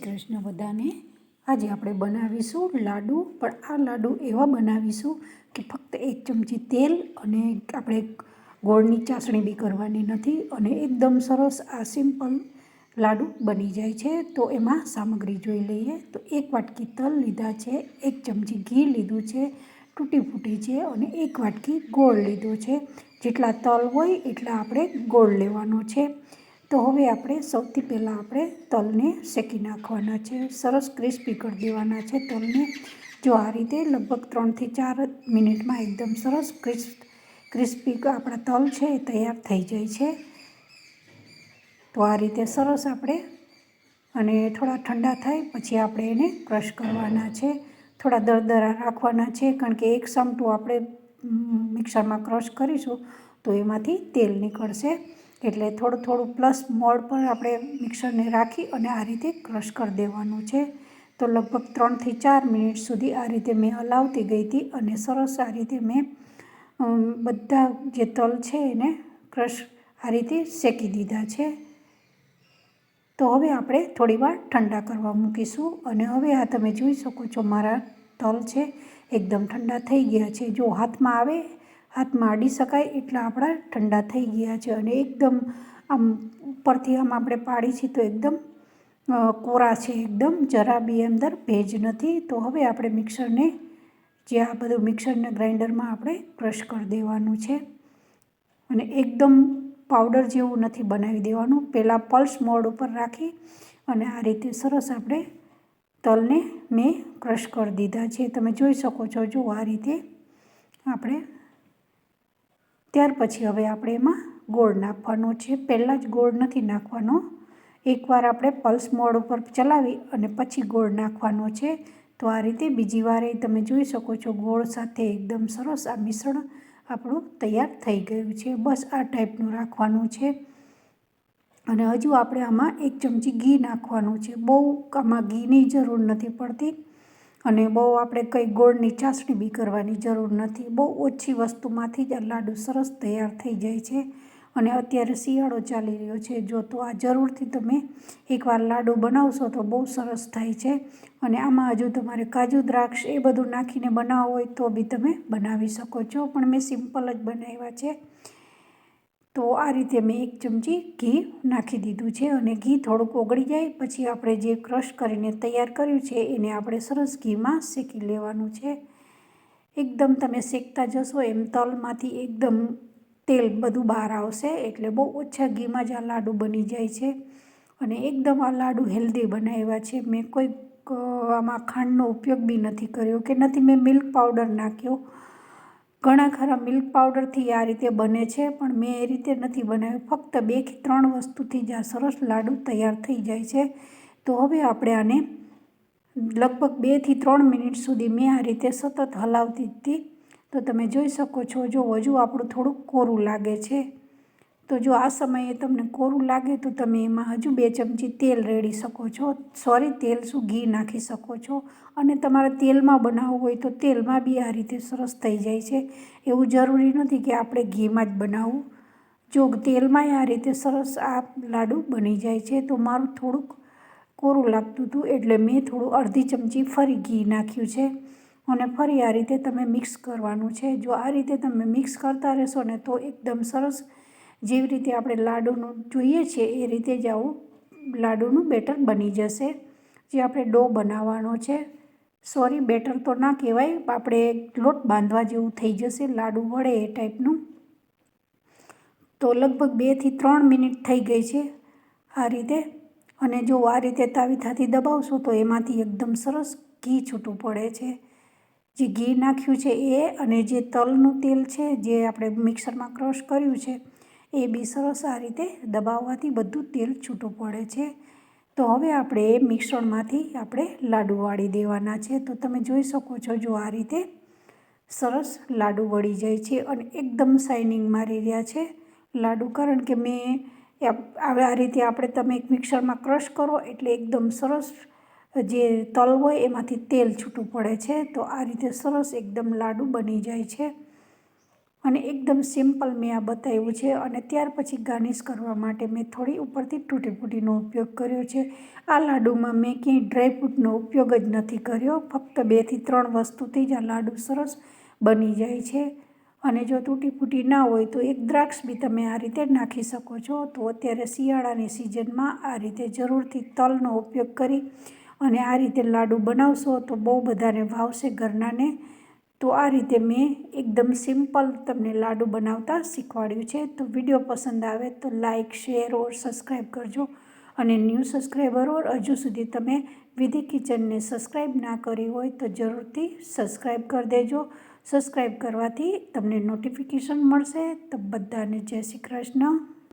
કૃષ્ણ બધાને। આજે આપણે બનાવીશું લાડુ, પણ આ લાડુ એવા બનાવીશું કે ફક્ત 1 ચમચી તેલ અને આપણે ગોળની ચાસણી બી કરવાની નથી અને એકદમ સરસ આ સિમ્પલ લાડુ બની જાય છે। તો એમાં સામગ્રી જોઈ લઈએ। તો 1 વાટકી તલ લીધા છે, 1 ચમચી ઘી લીધું છે, તૂટી ફૂટી છે અને 1 વાટકી ગોળ લીધો છે। જેટલા તલ હોય એટલા આપણે ગોળ લેવાનો છે। તો હવે આપણે સૌથી પહેલાં આપણે તલને શેકી નાખવાના છે, સરસ ક્રિસ્પી કરી દેવાના છે તલને। જો આ રીતે લગભગ 3 થી 4 મિનિટમાં એકદમ સરસ ક્રિસ્પી આપણા તલ છે એ તૈયાર થઈ જાય છે। તો આ રીતે સરસ આપણે અને થોડા ઠંડા થાય પછી આપણે એને ક્રશ કરવાના છે। થોડા દરદરા રાખવાના છે, કારણ કે એક સમટું આપણે મિક્સરમાં ક્રશ કરીશું તો એમાંથી તેલ નીકળશે, એટલે થોડું થોડું પ્લસ મોડ પર આપણે મિક્સરને રાખી અને આ રીતે ક્રશ કરી દેવાનું છે। તો લગભગ 3 થી 4 મિનિટ સુધી આ રીતે મેં હલાવતી ગઈ હતી અને સરસ આ રીતે મેં બધા જે તલ છે એને ક્રશ આ રીતે શેકી દીધા છે। તો હવે આપણે થોડીવાર ઠંડા કરવા મૂકીશું અને હવે આ તમે જોઈ શકો છો મારા તલ છે એકદમ ઠંડા થઈ ગયા છે। જો હાથમાં આવે, હાથમાં અડી શકાય એટલા આપણા ઠંડા થઈ ગયા છે અને એકદમ આમ ઉપરથી આમ આપણે પાડી છીએ તો એકદમ કોરા છે, એકદમ જરા બી અંદર ભેજ નથી। તો હવે આપણે મિક્સરને જે આ બધું મિક્સરને ગ્રાઇન્ડરમાં આપણે ક્રશ કરી દેવાનું છે અને એકદમ પાવડર જેવું નથી બનાવી દેવાનું। પહેલાં પલ્સ મોડ ઉપર રાખી અને આ રીતે સરસ આપણે તલને મેં ક્રશ કરી દીધા છે, તમે જોઈ શકો છો। જો આ રીતે આપણે ત્યાર પછી હવે આપણે એમાં ગોળ નાખવાનો છે। પહેલાં જ ગોળ નથી નાખવાનો, એકવાર આપણે પલ્સ મોડ ઉપર ચલાવી અને પછી ગોળ નાખવાનો છે। તો આ રીતે બીજી વારે તમે જોઈ શકો છો ગોળ સાથે એકદમ સરસ આ મિશ્રણ આપણું તૈયાર થઈ ગયું છે। બસ આ ટાઈપનું રાખવાનું છે અને હજુ આપણે આમાં 1 ચમચી ઘી નાખવાનું છે। બહુ આમાં ઘીની જરૂર નથી પડતી અને બહુ આપણે કંઈ ગોળની ચાસણી બી કરવાની જરૂર નથી। બહુ ઓછી વસ્તુમાંથી જ આ લાડુ સરસ તૈયાર થઈ જાય છે અને અત્યારે શિયાળો ચાલી રહ્યો છે, જો તો આ જરૂરથી તમે એકવાર લાડુ બનાવશો તો બહુ સરસ થાય છે। અને આમાં હજુ તમારે કાજુ દ્રાક્ષ એ બધું નાખીને બનાવવું હોય તો બી તમે બનાવી શકો છો, પણ મેં સિમ્પલ જ બનાવ્યા છે। તો આ રીતે મેં 1 ચમચી ઘી નાખી દીધું છે અને ઘી થોડુંક ઓગળી જાય પછી આપણે જે ક્રશ કરીને તૈયાર કર્યું છે એને આપણે સરસ ઘીમાં શેકી લેવાનું છે। એકદમ તમે શેકતા જશો એમ તલમાંથી એકદમ તેલ બધું બહાર આવશે, એટલે બહુ ઓછા ઘીમાં જ આ લાડુ બની જાય છે અને એકદમ આ લાડુ હેલ્ધી બનાવ્યા છે। મેં કોઈ આમાં ખાંડનો ઉપયોગ બી નથી કર્યો કે નથી મેં મિલ્ક પાવડર નાખ્યો। ઘણા ખરા મિલ્ક પાવડરથી આ રીતે બને છે, પણ મેં એ રીતે નથી બનાવ્યું, ફક્ત 2 થી 3 વસ્તુથી જ આ સરસ લાડુ તૈયાર થઈ જાય છે। તો હવે આપણે આને લગભગ 2 થી 3 મિનિટ સુધી મેં આ રીતે સતત હલાવતી હતી। તો તમે જોઈ શકો છો જો હજુ આપણું થોડુંક કોરું લાગે છે, તો જો આ સમયે તમને કોરું લાગે તો તમે એમાં હજુ 2 ચમચી તેલ રેડી શકો છો, તેલ શું ઘી નાખી શકો છો અને તમારે તેલમાં બનાવવું હોય તો તેલમાં બી આ રીતે સરસ થઈ જાય છે। એવું જરૂરી નથી કે આપણે ઘીમાં જ બનાવવું, જો તેલમાંય આ રીતે સરસ આ લાડુ બની જાય છે। તો મારું થોડુંક કોરું લાગતું હતું એટલે મેં થોડું અડધી ચમચી ફરી ઘી નાખ્યું છે અને ફરી આ રીતે તમે મિક્સ કરવાનું છે। જો આ રીતે તમે મિક્સ કરતા રહેશો ને તો એકદમ સરસ જેવી રીતે આપણે લાડુનું જોઈએ છે એ રીતે જ આવું લાડુનું બેટર બની જશે, જે આપણે ડો બનાવવાનો છે। બેટર તો ના કહેવાય, આપણે લોટ બાંધવા જેવું થઈ જશે, લાડુ વળે એ ટાઈપનું। તો લગભગ 2 થી 3 મિનિટ થઈ ગઈ છે આ રીતે, અને જો આ રીતે તાવીથાથી દબાવશો તો એમાંથી એકદમ સરસ ઘી છૂટું પડે છે। જે ઘી નાખ્યું છે એ અને જે તલનું તેલ છે જે આપણે મિક્સરમાં ક્રશ કર્યું છે એ બી સરસ આ રીતે દબાવવાથી બધું તેલ છૂટું પડે છે। તો હવે આપણે એ મિશ્રણમાંથી આપણે લાડુ વાળી દેવાના છે। તો તમે જોઈ શકો છો જો આ રીતે સરસ લાડુ વળી જાય છે અને એકદમ શાઇનિંગ મારી રહ્યા છે લાડુ, કારણ કે મેં આ રીતે આપણે તમે મિક્સરમાં ક્રશ કરો એટલે એકદમ સરસ જે તલ હોય એમાંથી તેલ છૂટું પડે છે। તો આ રીતે સરસ એકદમ લાડુ બની જાય છે અને એકદમ સિમ્પલ મેં આ બતાવ્યું છે. અને ત્યાર પછી ગાર્નિશ કરવા માટે મેં થોડી ઉપરથી તૂટી ફૂટીનો ઉપયોગ કર્યો છે. આ લાડુમાં મેં ક્યાંય ડ્રાયફ્રૂટનો ઉપયોગ જ નથી કર્યો. ફક્ત 2 થી 3 વસ્તુથી જ આ લાડુ સરસ બની જાય છે. અને જો તૂટી ફૂટી ના હોય તો એક દ્રાક્ષ બી તમે આ રીતે નાખી શકો છો. તો અત્યારે શિયાળાની સિઝનમાં આ રીતે જરૂરથી તલનો ઉપયોગ કરી અને આ રીતે લાડુ બનાવશો તો બહુ બધાને ભાવશે ઘરનાને. તો આ રીતે મેં એકદમ સિમ્પલ તમને લાડુ બનાવતા શીખવાડ્યું છે. તો વિડીયો પસંદ આવે તો લાઇક, શેર ઓર સબસ્ક્રાઈબ કરજો. અને ન્યૂ સબસ્ક્રાઈબર ઓર હજુ સુધી તમે વિધિ કિચનને સબસ્ક્રાઈબ ના કરી હોય તો જરૂરથી સબસ્ક્રાઈબ કરી દેજો. સબસ્ક્રાઈબ કરવાથી તમને નોટિફિકેશન મળશે. તો બધાને જય શ્રી કૃષ્ણ.